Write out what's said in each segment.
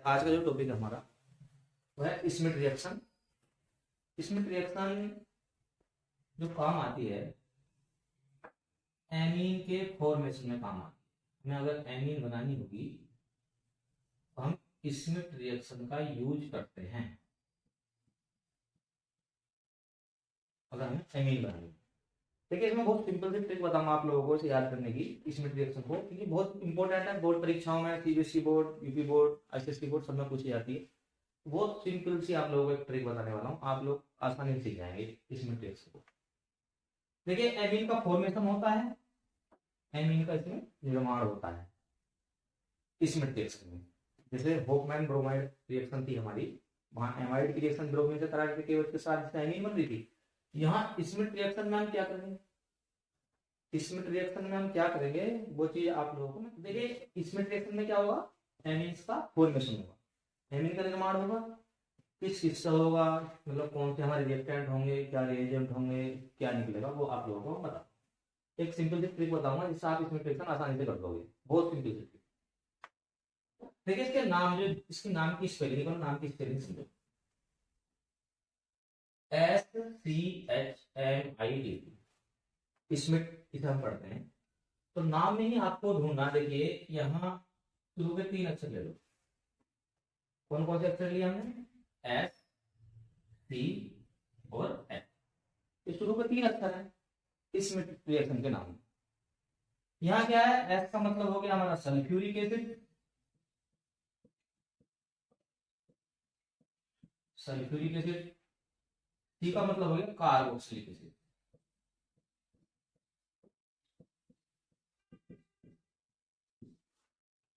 आज का जो टॉपिक है हमारा वो है स्मिथ रिएक्शन। स्मिथ रिएक्शन जो काम आती है एमीन के फॉर्मेशन में काम आती है। हमें अगर एमीन बनानी होगी तो हम स्मिथ रिएक्शन का यूज करते हैं अगर हमें एमीन बनानी है। देखिए इसमें बहुत सिंपल सी ट्रिक बताऊंगा आप लोगों को इसे याद करने की स्मिथ रिएक्शन को, क्योंकि बहुत इंपॉर्टेंट है। बोर्ड परीक्षाओं में CBSE board, UP board, ICSE board सब में पूछी जाती है। बहुत सिंपल सी आप लोगों को एक ट्रिक बताने वाला हूँ, आप लोग आसानी से सीख जाएंगे स्मिथ रिएक्शन को। देखिए एमीन का फॉर्मेशन होता है, एमीन का इसमें निर्माण होता है स्मिथ रिएक्शन में। जैसे होफमैन ब्रोमाइड रिएक्शन थी हमारी, वहां एमाइड की रिएक्शन ब्रोमीन से तरह के साथ एमीन बन रही थी। यहाँ स्मिथ रिएक्शन में हम क्या करेंगे, स्मिथ रिएक्शन में हम क्या करेंगे वो चीज आप लोगों को देखिए। स्मिथ रिएक्शन में क्या होगा, एमीन का फॉर्मेशन होगा, एमीन का निर्माण होगा। किस किससे होगा, मतलब कौन से हमारे रिएक्टेंट होंगे, क्या रिएजेंट होंगे, क्या निकलेगा वो आप लोगों को बता। एक सिंपल सी ट्रिक बताऊंगा जिससे आप स्मिथ रिएक्शन आसानी से कर लोगे, बहुत सिंपल सी ट्रिक। देखिए इसके नाम जो इसके नाम की स्पेलिंग को, नाम की स्पेलिंग समझो, SCHMID स्मिथ इसे हम पढ़ते हैं। तो नाम में ही आपको ढूंढना, देखिए यहाँ शुरू के 3 अक्षर ले लो। कौन कौन से अक्षर लिए हमने, S, C और F। ये शुरू के 3 अक्षर है स्मिथ रिएक्शन के नाम। यहाँ क्या है, S का मतलब हो गया हमारा sulphuric acid, sulphuric acid. C का मतलब हो गया कार्बोक्सिलिक एसिड,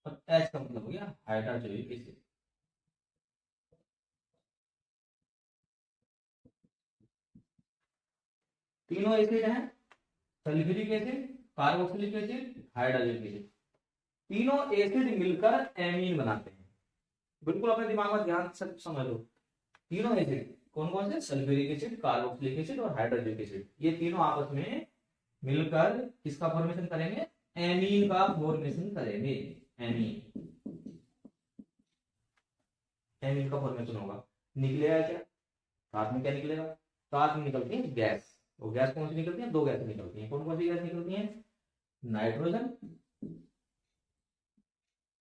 और H का मतलब हो गया हाइड्रोक्लोरिक एसिड। तीनों एसिड हैं, sulphuric acid, carboxylic acid, hydrochloric acid. तीनों एसिड मिलकर एमीन बनाते हैं। बिल्कुल अपने दिमाग में ध्यान से समझ लो। तीनों एसिड कौन कौन से, सल्फ्यूरिक एसिड, कार्बोक्सिलिक एसिड और हाइड्रोक्लोरिक एसिड, ये तीनों आपस में मिलकर किसका फॉर्मेशन करेंगे, एमीन का फॉर्मेशन करेंगे। एमीन, एमीन का फॉर्मेशन होगा। निकलेगा क्या, साथ में क्या निकलेगा, साथ में निकलती है गैस। वो गैस कौन सी निकलती है, 2 गैसें निकलती हैं। कौन कौन सी गैस निकलती है, नाइट्रोजन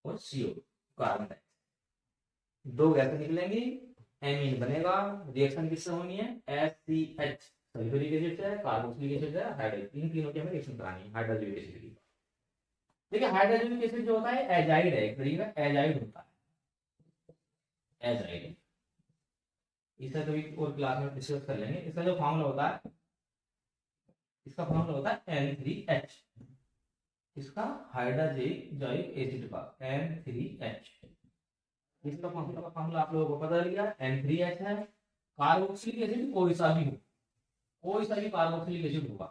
और CO, कार्बन डाइऑक्साइड। 2 गैसें निकलेंगी, एमीन बनेगा। रिएक्शन किससे होनी है, SCH सल्फ्यूरिक एसिड से, कार्बोक्सिलिक एसिड से, हाइड्रोजन, तीनों की हमें रिएक्शन करानी है हाइड्रोजन एसिड की। देखिए हाइड्रोजन एसिड जो होता है एजाइड है, एक तरीके का एजाइड होता है, एजाइड। इसका कभी और क्लास में डिस्कस कर लेंगे। इसका जो फॉर्मूला होता है, इसका फॉर्मूला होता है N3H, इसका हाइड्रोजोइक एसिड का N3H। इसका फॉर्मूला आप लोगों को पता लग गया, N3H है। कार्बोक्सिलिक एसिड कोई सा भी हो, कोई सा भी कार्बोक्सिलिक एसिड होगा।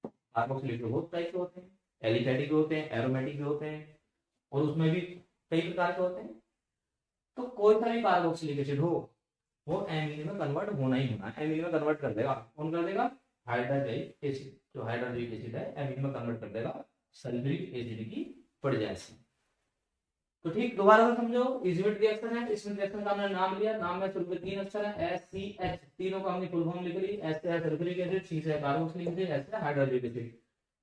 कार्बोक्सिलिक बहुत टाइप के होते हैं, एलिफेटिक होते हैं, एरोमेटिक होते हैं, और उसमें भी कई प्रकार के होते हैं। तो कोई सा भी कार्बोक्सिलिक एसिड हो वो एमीन में कन्वर्ट होना ही होना, एमीन में कन्वर्ट कर देगा। कौन कर देगा, हाइड्रोजोइक एसिड। जो हाइड्रोजोइक एसिड है एमीन में कन्वर्ट कर देगा सल्फ्यूरिक एसिड की पड़जाई से। तो ठीक, दोबारा से समझो, स्मिथ रिएक्शन है। स्मिथ रिएक्शन का हमने नाम लिया, नाम में शुरू में 3 अक्षर है SCH, तीनों का हमने फुल फॉर्म लिख ली। S से सल्फ्यूरिक एसिड, C से कार्बोक्सिलिक एसिड, H से हाइड्रोजोइक एसिड।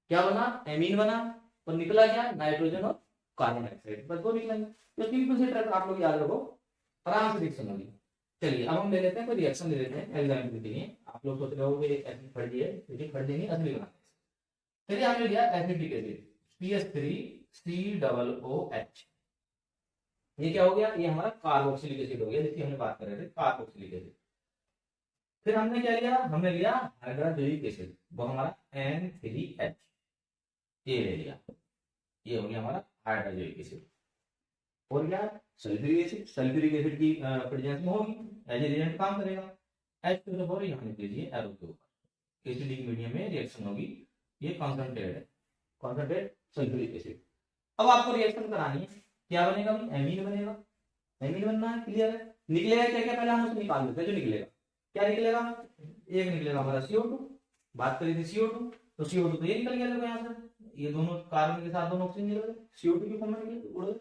क्या बना, एमीन बना। और निकला क्या, नाइट्रोजन और कार्बन डाइऑक्साइड, बस 2 निकलेंगे। तो सिंपल से ट्रिक आप लोग याद रखो, आराम से देख समझिए। चलिए अब हम ले लेते हैं, कोई रिएक्शन ले लेते हैं एग्जाम्पल के लिए। आप लोग सोच रहे हो एसिड फट दिए, लेकिन फट देंगे असली बनाने से। चलिए हमने लिया एसिटिक एसिड CH3COOH। ये क्या हो गया, ये हमारा कार्बोक्सिलिक एसिड हो गया, जिसकी हमने बात कर रहे थे, कार्बोक्सिलिक एसिड। फिर हमने क्या लिया, हमने लिया हाइड्रोक्लोरिक एसिड, वो हमारा N3H, ये ले लिया। ये हो गया हमारा हाइड्रोक्लोरिक एसिड। और क्या, सल्फ्यूरिक एसिड, सल्फ्यूरिक एसिड की प्रेजेंस में होगी, एज ए रिएजेंट काम करेगा। H टू द पावर यहाँ लिख लीजिए एरो के ऊपर, एसिडिक मीडियम में रिएक्शन होगी। ये कॉन्सेंट्रेट है, कॉन्सेंट्रेट सल्फ्यूरिक एसिड। अब आपको रिएक्शन करानी है, क्या बनेगा, एमीन बनेगा। एमीन बनना है, क्लियर है। निकलेगा क्या क्या, पहले हम उसको निकाल देते हैं। जो निकलेगा, क्या निकलेगा, एक निकलेगा हमारा CO2, बात करी थी CO2, तो CO2 तो ये निकल गया देखो यहाँ से, ये दोनों कार्बन के साथ दोनों ऑक्सीजन निकल गए, CO2 की फॉर्म में निकल,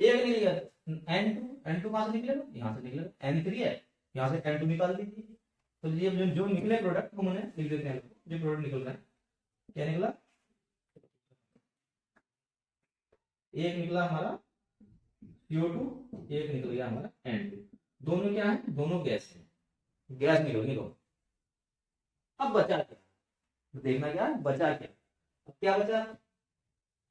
एक निकल गया। N2 कहाँ से निकलेगा, यहाँ से निकलेगा, N3 है, यहाँ से N2 निकाल दीजिए। तो ये जो निकले प्रोडक्ट हम उन्हें लिख देते हैं, जो प्रोडक्ट निकल रहा है क्या निकला, एक निकला हमारा CO2, एक निकल गया हमारा N2। दोनों क्या है, दोनों गैस है, गैस निकल गई दोनों। अब बचा क्या, देखना क्या है बचा क्या, अब क्या बचा,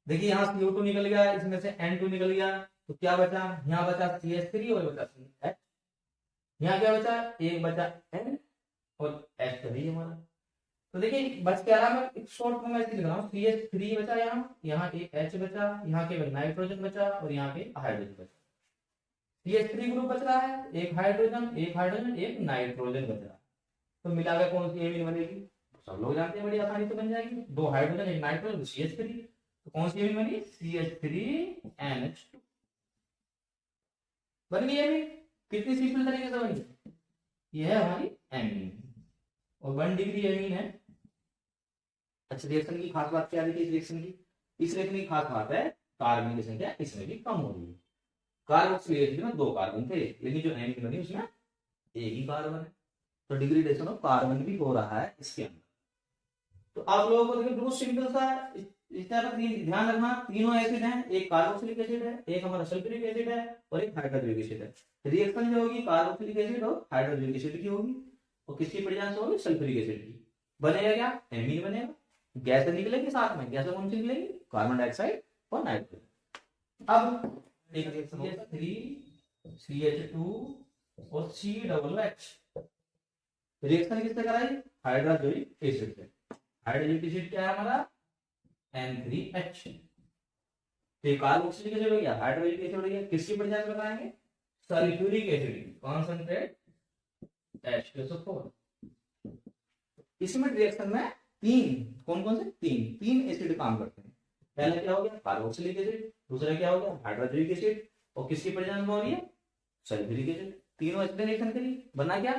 देखिए यहाँ CO2 निकल गया, इसमें से N2 निकल गया, तो क्या बचा, यहाँ बचा CH3 और बचा H। यहाँ क्या बचा, एक बचा N और H तो नहीं हमारा। तो देखिए बच क्या रहा, मैं एक शॉर्ट में लिख रहा हूँ, CH3 बचा, यहाँ एक H बचा, यहाँ केवल नाइट्रोजन बचा और यहाँ पे हाइड्रोजन बचा। CH3 ग्रुप बच रहा है, एक हाइड्रोजन एक नाइट्रोजन बच रहा है। तो मिलाकर कौन सी एमीन बनेगी, सब लोग जानते हैं, बड़ी आसानी से बन जाएगी, दो हाइड्रोजन एक नाइट्रोजन CH3, तो कौन सी एमीन बनी, CH3NH2 बन गई एमीन। कितनी सिंपल तरीके से बनी, ये है हमारी एमीन और 1 डिग्री एमीन है। अच्छा रिएक्शन की खास बात क्या है, इस रिएक्शन की खास बात है कार्बन की संख्या इसमें भी कम हो रही है। कार्बोक्सिलेशन में 2 कार्बन थे, लेकिन जो एमीन बनी उसमें एक ही कार्बन है, तो डिग्रेडेशन ऑफ कार्बन भी हो रहा है इसके अंदर। तो आप लोगों को देखिए बहुत सिंपल सा है, इस तरह का ध्यान रखना, तीनों एसिड हैं, एक कार्बोक्सिलिक एसिड है, एक हमारा सल्फ्यूरिक एसिड है और एक हाइड्रोक्लोरिक एसिड है। रिएक्शन जो होगी कार्बोक्सिलिक एसिड और हाइड्रोक्लोरिक एसिड की होगी, और किसकी प्रेजेंस होगी, सल्फ्यूरिक एसिड की। बनेगा क्या, एमीन बनेगा, गैस निकलेगी साथ में, गैस कौन सी निकलेगी, कार्बन डाइऑक्साइड और नाइट्रोजन। अब एक रिएक्शन होगा CH2 और COOH, रिएक्शन किससे कराई, हाइड्रोक्लोरिक एसिड से। हाइड्रोक्लोरिक एसिड क्या है हमारा, N3H। तो कार्बोक्सिलिक एसिड हो गया, हाइड्रोक्लोरिक एसिड हो गया, किसकी प्रेजेंस में कराएंगे, सल्फ्यूरिक एसिड कॉन्सेंट्रेट H2SO4। इसमें रिएक्शन में कौन कौन से तीन एसिड काम करते हैं। पहला क्या हो गया, कार्बोक्सिलिक एसिड, दूसरा क्या हो गया, हाइड्रोक्लोरिक एसिड, और किसकी प्रेजेंस में हो रही है, सल्फ्यूरिक एसिड। तीनों एसिड रिएक्शन करी, बना क्या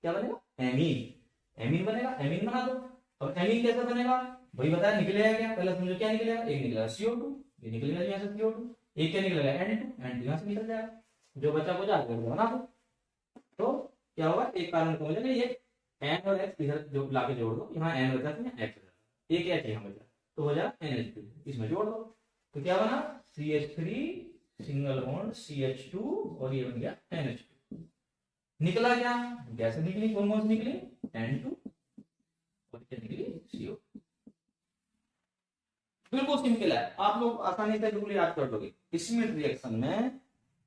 बनेगा, एमीन बनेगा। एमीन बना दो। अब एमीन कैसे बनेगा, वही बताया, निकलेगा क्या, पहले समझो क्या निकलेगा, एक निकलेगा CO2, ये निकलेगा यहाँ से CO2, एक क्या निकलेगा N2 यहाँ से निकल जाएगा, जो बचा को जाकर बना दो। तो क्या होगा, एक कारण को मुझे ये N और H इधर जो लाके जोड़ दो, यहाँ N बचा तो यहाँ H बचा, एक H यहाँ बचा, तो हो जाएगा NH2, इसमें जोड़ दो, तो क्या बना CH3 सिंगल बॉन्ड CH2 और ये बन गया NH2। निकला क्या, गैस निकली, कौन कौन सी निकली, N2 और क्या निकली, CO। बिल्कुल सिंपल है, आप लोग आसानी से बिल्कुल याद कर लोगे। इसमें रिएक्शन में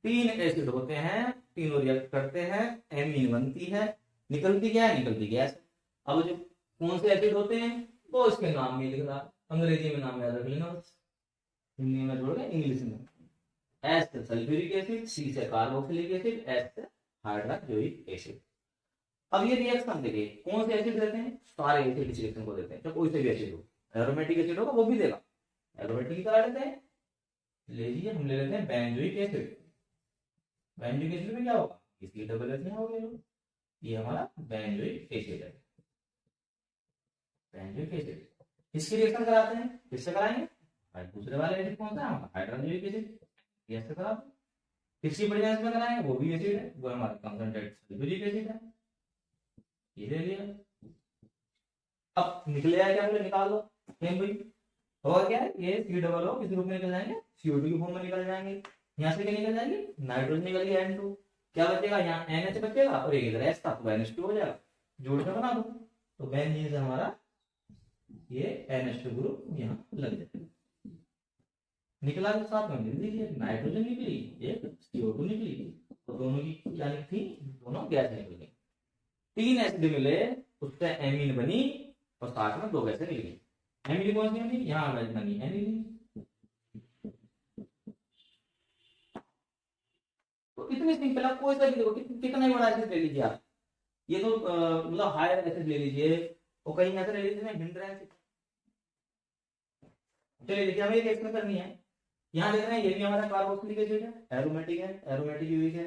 3 एसिड होते हैं, तीनों रिएक्ट करते हैं, एमीन बनती है, निकलती क्या है, निकलती गैस। अब जो कौन से एसिड होते हैं वो इसके नाम में लिख रहा, अंग्रेजी में नाम याद रख लेना, हिंदी में जोड़ के इंग्लिश में। एस से सल्फ्यूरिक एसिड, सी से कार्बोक्सिलिक एसिड, एस से हाइड्रोक्लोरिक एसिड। अब ये रिएक्शन देखिए कौन से एसिड देते हैं, सारे एसिड इस रिएक्शन को देते हैं, चाहे कोई से भी एसिड हो, एरोमेटिक एसिड होगा वो भी देगा, एरोमेटिक की तरह लेते हैं। लीजिए हम ले लेते हैं बेंजोइक एसिड। बेंजोइक एसिड में क्या होगा, इसकी डबल एच हो गया, ये हमारा बेंजोइक एसिड है। बेंजोइक एसिड इसकी रिएक्शन कराते हैं, किससे कराएंगे, दूसरे वाले एसिड कौन सा है, हाइड्रोक्लोरिक एसिड, कैसे करा, किसकी प्रेजेंस में कराएंगे, वो भी एसिड है, वो हमारा कंसंट्रेट सल्फ्यूरिक एसिड है, ये ले लिया। अब निकले क्या, निकाल दो, सेम भाई होगा क्या, ये C किस रूप में निकल जाएंगे, CO2 की फॉर्म में निकल जाएंगे। यहाँ से क्या निकल जाएंगे, नाइट्रोजन निकल गया N2, क्या बचेगा, यहाँ NH बचेगा और एक इधर S था तो NH2 हो जाएगा, जोड़ के बना दो, तो बेंजीन से हमारा ये NH2 ग्रुप यहाँ लग जाएगा। निकला तो साथ में लिख दीजिए, नाइट्रोजन निकली, एक CO2 निकली, तो दोनों की क्या थी, दोनों गैस निकली। 3 एसिड मिले, उससे एमीन बनी और साथ में 2 गैसें निकली। एमीन कौन सी बनी, यहाँ बनी एनिलीन। तो इतनी सिंपल है, कोई सा भी देखो, कितना बड़ा एसिड ले लीजिए आप, ये तो मतलब हायर एसिड ले लीजिए और कहीं ऐसा ले लीजिए हिंड्रेंस। चलिए देखिए हमें रिएक्शन करनी है, यहाँ देख रहे हैं ये भी हमारा कार्बोक्सिलिक एसिड है, एरोमेटिक है, एरोमेटिक यूरिक है,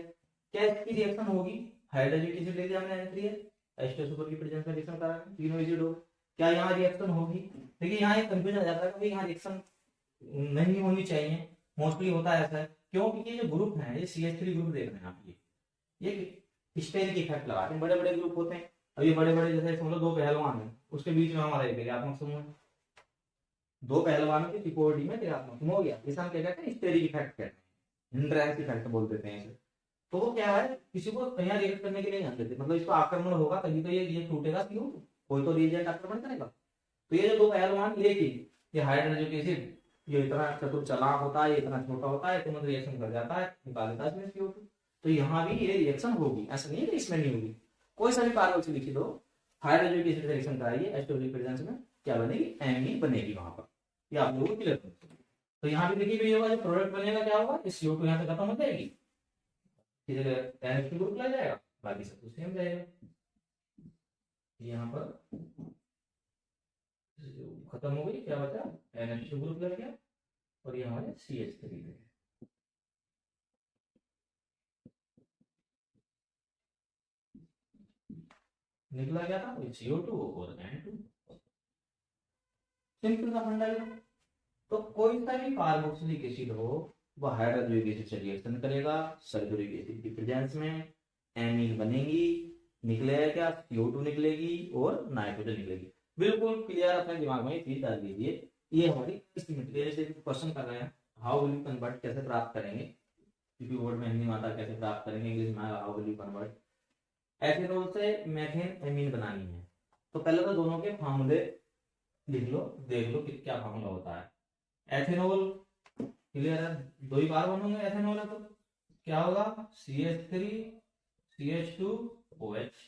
क्या इसकी रिएक्शन होगी, हाइड्रोजन एसिड ले लिया हमने N3 है, H2SO4 की प्रेजेंस में रिएक्शन करा रहे हैं, तीनों एसिड हो, क्या यहाँ रिएक्शन होगी। देखिए यहाँ एक कंफ्यूजन आ जाता है कि यहाँ रिएक्शन नहीं होनी चाहिए, मोस्टली होता है ऐसा है, क्यों? क्योंकि ये जो ग्रुप है, ये CH3 ग्रुप देख रहे हैं आप, ये स्टेरिक इफेक्ट लगाते हैं, बड़े बड़े ग्रुप होते हैं। अब ये बड़े बड़े जैसे समझ लो दो पहलवान है, उसके बीच में हमारा एक क्रियात्मक समूह है, दो पहलवानों की त्रिकोणीय में क्रियात्मक समूह हो गया, इसे हम क्या कहते हैं? स्टेरिक इफेक्ट कहते हैं, हिंड्रेंस इफेक्ट बोल देते हैं इसे। तो वो क्या है, किसी को कहीं रिएक्ट करने के लिए नहीं देते, मतलब इसको आक्रमण होगा तभी तो ये टूटेगा, क्यों? कोई तो रिएजेंट आक्रमण करेगा। तो ये जो दो पहलवान, लेकिन ये हाइड्रोजन एसिड ये इतना चतुर चालाक होता है, ये इतना छोटा होता है, तुरंत रिएक्शन कर जाता है, निकाल देता है इसमें CO2। तो यहाँ भी ये रिएक्शन होगी, ऐसा नहीं है कि इसमें नहीं होगी। कोई सा भी कार्बोक्सिल लिखी दो, हाइड्रोजन की एसिड रिएक्शन कराइए एस्टोरिक प्रेजेंस में, क्या बनेगी? एमीन बनेगी वहां पर। ये आप लोगों को क्लियर कर। तो यहाँ भी देखिए होगा, जो प्रोडक्ट बनेगा क्या होगा? इस CO2 यहाँ से खत्म हो जाएगी, NH2 ग्रुप लग जाएगा, बाकी सब कुछ सेम रहेगा। यहाँ पर खत्म हो गई, क्या बचा? NH2 ग्रुप लग गया, और ये हमारे CH3 थे। निकला क्या था? CO2 और N2। सिंपल सा फंडा है। तो कोई सा भी कार्बोक्सिलिक एसिड हो, वह हाइड्रोक्लोरिक एसिड से रिएक्शन करेगा सल्फ्यूरिक एसिड की प्रेजेंस में, एमीन बनेगी, निकलेगा क्या? CO2 निकलेगी और नाइट्रोजन निकलेगी। बिल्कुल क्लियर, अपने दिमाग में चीज डाल दीजिए। ये हमारी क्वेश्चन कर रहे हैं, हाउ विल यू कन्वर्ट, कैसे प्राप्त करेंगे, क्योंकि वर्ड में हिंदी में आता कैसे प्राप्त करेंगे, इंग्लिश में how will you convert. Ethanol से मेथेन एमीन बनानी है, तो पहले तो दोनों के फार्मूले लिख लो, देख लो कि क्या फार्मूला होता है। एथेनॉल क्लियर है, दो ही कार्बन होंगे एथेनॉल है, तो क्या होगा? CH3 CH2 OH।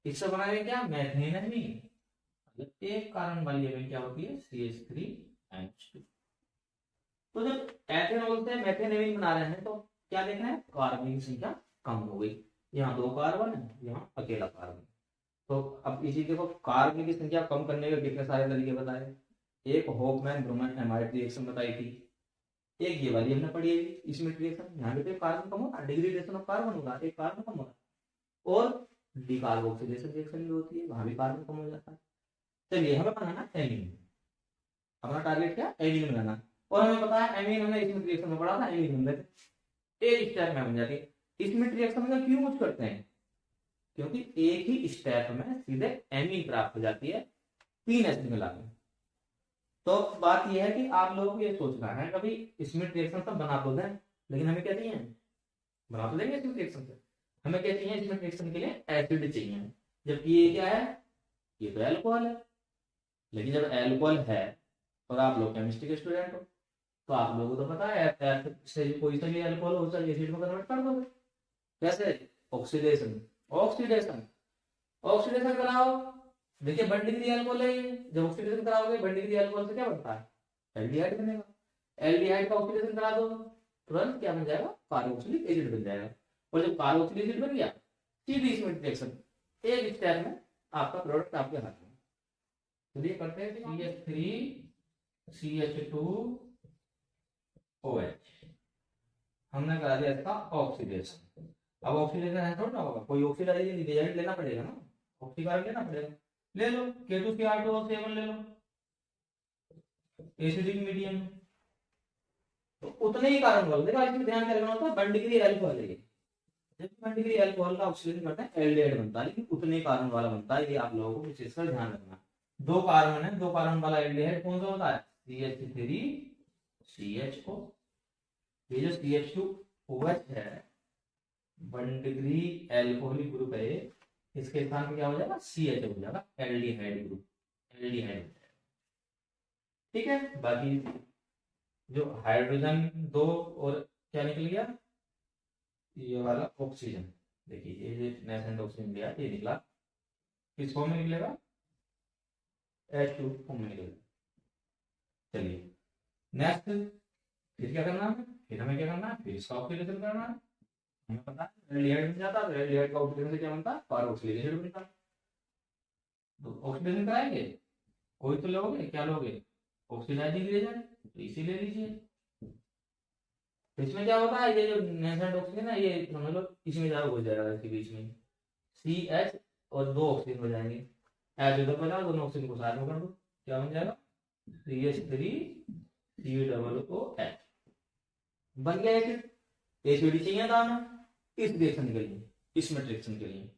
इससे बनाएंगे क्या? Methane amine. एक कार्बन वाली एमीन क्या होती है? CH3 NH2। तो जब एथेनॉल से मेथेन एमीन बना रहे हैं, तो क्या देखना है? कार्बन की संख्या कम हो गई, यहाँ दो कार्बन है, यहाँ अकेला कार्बन। तो अब इसी देखो, कार्बन की संख्या कम करने के कितने सारे तरीके बताए। एक होफमैन ब्रुमन एमाइड रिएक्शन बताई थी, एक ये वाली हमने पढ़ी है इसमें रिएक्शन, यहाँ पे कार्बन कम होगा, डिग्रेडेशन ऑफ कार्बन होगा, एक कार्बन कम होगा। और डिकार्बोक्सिलेशन रिएक्शन भी होती है, वहां भी कार्बन कम हो जाता है। चलिए हमें बनाना एमीन, अपना टारगेट क्या? एमीन बनाना। और हमें पता है एमीन हमने इसमें रिएक्शन में पढ़ा था, एमीन बन जाते एक स्टेप में बन जाती है। इसमें रिएक्शन में क्यों यूज करते हैं? क्योंकि एक ही स्टेप में सीधे एमीन प्राप्त हो जाती है 3 एसिड मिला के। तो बात यह है कि आप लोगों को ये सोचना है, कभी इसमें रिएक्शन सब बना तो दें, लेकिन हमें क्या चाहिए? बना तो देंगे इसमें रिएक्शन से, हमें क्या चाहिए? इसमें रिएक्शन के लिए एसिड चाहिए। जबकि ये क्या है? ये तो एल्कोहल है। लेकिन जब एल्कोहल है और आप लोग केमिस्ट्री के स्टूडेंट हो, तो आप लोगों को तो पता है से कोई सा भी एल्कोहल हो सकता है, एसिड में कन्वर्ट कर दोगे। कैसे? ऑक्सीडेशन। ऑक्सीडेशन ऑक्सीडेशन कराओ, देखिए 1 डिग्री अल्कोहल है, जब ऑक्सीडेशन कराओगे 1 डिग्री अल्कोहल से क्या बनता है? एल्डिहाइड बनेगा। एल्डिहाइड का ऑक्सीडेशन करा दो, तुरंत क्या बन जाएगा? कार्बोक्सिलिक एसिड बन जाएगा। और जब कार्बोक्सिलिक एसिड बन गया, सीधी इसमें रिएक्शन, एक स्टेप में आपका प्रोडक्ट आपके हाथ में। चलिए करते हैं CH3 CH2 OH। हमने करा दिया इसका ऑक्सीडेशन। अब ऑक्सीडेशन है थोड़ा ना होगा, कोई ऑक्सीडाइजिंग एजेंट लेना पड़ेगा ना, ऑक्सीकार्बन लेना पड़ेगा। ले लो K2Cr2O7 ले लो, एसिडिक मीडियम। तो उतने ही कार्बन वाले, देखो इसमें ध्यान क्या रखना होता है? 1 डिग्री अल्कोहल है, जब 1 डिग्री अल्कोहल का ऑक्सीडेशन करते हैं एल्डिहाइड बनता है, लेकिन उतने ही कार्बन वाला बनता है। ये आप लोगों को विशेषकर ध्यान रखना। 2 कार्बन है, 2 कार्बन वाला एल्डिहाइड कौन सा होता है? CH3 CHO। ये जो CH2OH है 1 डिग्री एल्कोहलिक ग्रुप है, इसके स्थान पे क्या हो जाएगा? CH हो जाएगा, एल्डिहाइड ग्रुप, एल्डिहाइड। ठीक है। बाकी जो हाइड्रोजन 2 और क्या निकल गया? ये वाला ऑक्सीजन, देखिए ये जो नेसेंट ऑक्सीजन दिया ये निकला, किस फॉर्म में निकलेगा? H2 फॉर्म में निकलेगा। चलिए नेक्स्ट, फिर क्या करना है? फिर हमें क्या करना है? फिर इसका ऑक्सीडेशन करना है। हमें पता है एल्डिहाइड बन जाता है, एल्डिहाइड का ऑक्सीडेशन से क्या बनता है? कार्बोक्सिलिक एसिड बनता है। तो ऑक्सीडेशन कराएंगे, कोई तो लोगे, क्या लोगे? ऑक्सीडाइजिंग एजेंट, तो इसी ले लीजिए। तो इसमें क्या होता है? ये जो नेसेंट ऑक्सीजन है ये समझ लो इसमें जा हो जाएगा, इसके बीच में CH और 2 ऑक्सीजन हो जाएंगे। H उधर बना, दोनों ऑक्सीजन को साथ में कर दो, क्या बन जाएगा? CH3 COOH। बन गया एसिड। एसिड चाहिए था हमें इस रिएक्शन के लिए, इस रिएक्शन के लिए।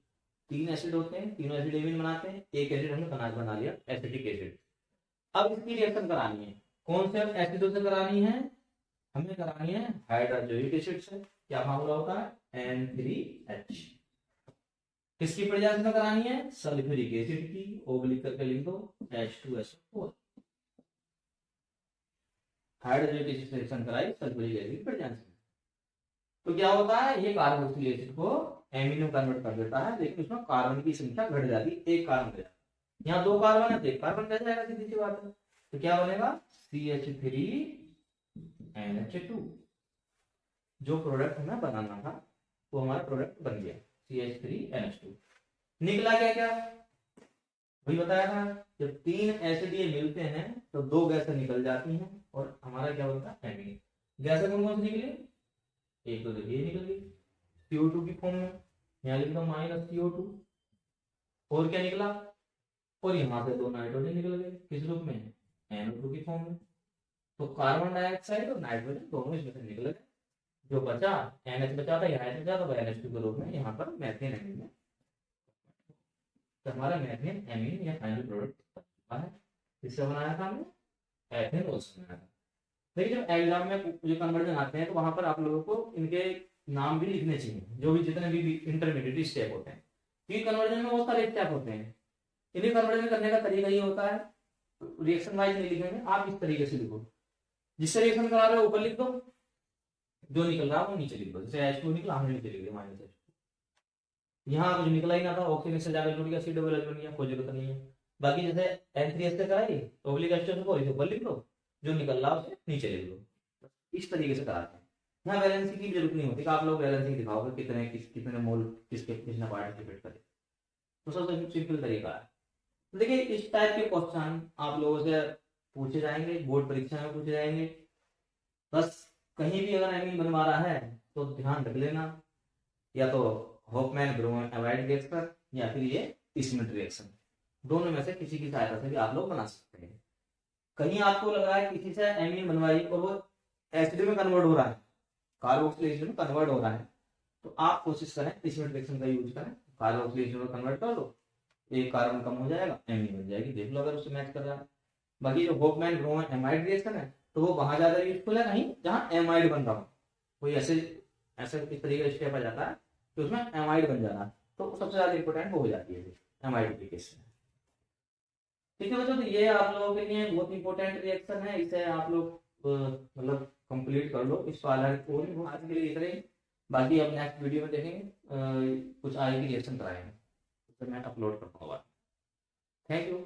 3 एसिड होते हैं, तीनों एसिड एमीन बनाते हैं, एक एसिड हमने बना लिया एसिटिक एसिड। अब इसकी रिएक्शन करानी है, कौन से एसिडों से करानी है, हमें करानी है हाइड्रोक्लोरिक एसिड से। क्या मामला होता है N3H। किसकी प्रेजेंस में करानी है, सल्फ्यूरिक एसिड की, ओब्लिक करके लिख दो H2SO4। हाइड्रोक्लोरिक एसिड से रिएक्शन कराई सल्फ्यूरिक एसिड की प्रेजेंस में, तो क्या होता है, ये कार्बोक्सिलिक एसिड को एमीन में कन्वर्ट कर देता है, लेकिन उसमें कार्बन की संख्या घट जाती है, एक कार्बन घट जाता है। यहाँ 2 कार्बन है तो 1 कार्बन घट जाएगा, सीधी सी बात है। तो क्या बनेगा CH3NH2। जो प्रोडक्ट हमें बनाना था वो हमारा प्रोडक्ट बन गया CH3NH2। निकला क्या क्या वही बताया था, जब 3 एसिड ये मिलते हैं तो 2 गैसें निकल जाती हैं और हमारा क्या बनता है एमीन। गैसें कौन कौन सी निकली, एक तो देखिए निकल गई CO2 की फॉर्म में, यहाँ लिख दो -CO2। और क्या निकला, और यहाँ से 2 नाइट्रोजन निकल गए, किस रूप में, NO2 की फॉर्म में। तो कार्बन डाइऑक्साइड और नाइट्रोजन दोनों इसमें से निकल गए। जो बचा NH बचा था, यहाँ बचा तो NH2 के रूप में यहाँ पर मैथेन एमीन में, तो हमारा मैथेन एमीन या फाइनल प्रोडक्ट बन चुका है। किससे बनाया था हमने, एथेनॉल से बनाया था। लेकिन जब एग्जाम में जो कन्वर्जन आते हैं तो वहां पर आप लोगों को इनके नाम भी लिखने चाहिए, जो भी जितने भी इंटरमीडिएट स्टेप होते हैं, क्योंकि कन्वर्जन में बहुत सारे स्टेप होते हैं। इन्हें कन्वर्जन करने का तरीका ये होता है, रिएक्शन वाइज नहीं लिखेंगे, आप इस तरीके से लिखो, जिससे रिएक्शन करा रहे हो ऊपर लिख दो, जो निकल रहा है वो नीचे लिख दो। जैसे H2 निकला, हमने नीचे लिख दिया -H2। यहाँ कुछ निकला ही ना था, ऑक्सीजन से जाकर जुड़ गया, C डबल H बन गया, कोई जरूरत नहीं है। बाकी जैसे N3H से कराई तो ओब्लिक H2 को इसे ऊपर लिख दो, जो निकल रहा है उसे नीचे लिख दो। इस तरीके से कराते हैं। यहाँ बैलेंसिंग की जरूरत नहीं होती कि आप लोग बैलेंसिंग दिखाओगे कितने मोल किसने पार्टिसिपेट करे, तो सबसे सिंपल तरीका है। तो देखिए इस टाइप के क्वेश्चन आप लोगों से पूछे जाएंगे, बोर्ड परीक्षा में पूछे जाएंगे। बस कहीं भी अगर एमीन बनवा रहा है तो ध्यान रख लेना, या तो होफमैन ब्रोमोन एमाइड रिएक्शन या फिर ये स्मिथ रिएक्शन, दोनों में से किसी की सहायता से भी आप लोग बना सकते हैं। कहीं आपको लग रहा है किसी से एमीन बनवाई और वो एसिड में कन्वर्ट हो रहा है, कार्बोक्सिलिक एसिड में कन्वर्ट हो रहा है, तो आप कोशिश करें स्मिथ रिएक्शन का यूज करें, कार्बोक्सिलिक एसिड में कन्वर्ट कर लो, एक कार्बन कम हो जाएगा, एमीन बन जाएगी, देख लो अगर उससे मैच कर रहा है। बाकी जो होफमैन ब्रोमोन एमाइड रिएक्शन है तो वो वहां ज्यादा यूजफुल है, कहीं जहां एमाइड बन रहा हो, कोई ऐसे ऐसे इस तरीके का स्टेप आ जाता है कि उसमें एमाइड बन जाना, तो सबसे ज्यादा इंपॉर्टेंट वो हो जाती है एमाइड के केस में। ठीक है बच्चों, तो ये आप लोगों के लिए बहुत इंपॉर्टेंट रिएक्शन है, इसे आप लोग मतलब कंप्लीट कर लो इस वाला कोड। आज के लिए इतना ही, बाकी अब नेक्स्ट वीडियो में देखेंगे कुछ आगे की रिएक्शन कराएंगे, तो मैं अपलोड कर पाऊंगा। Thank you.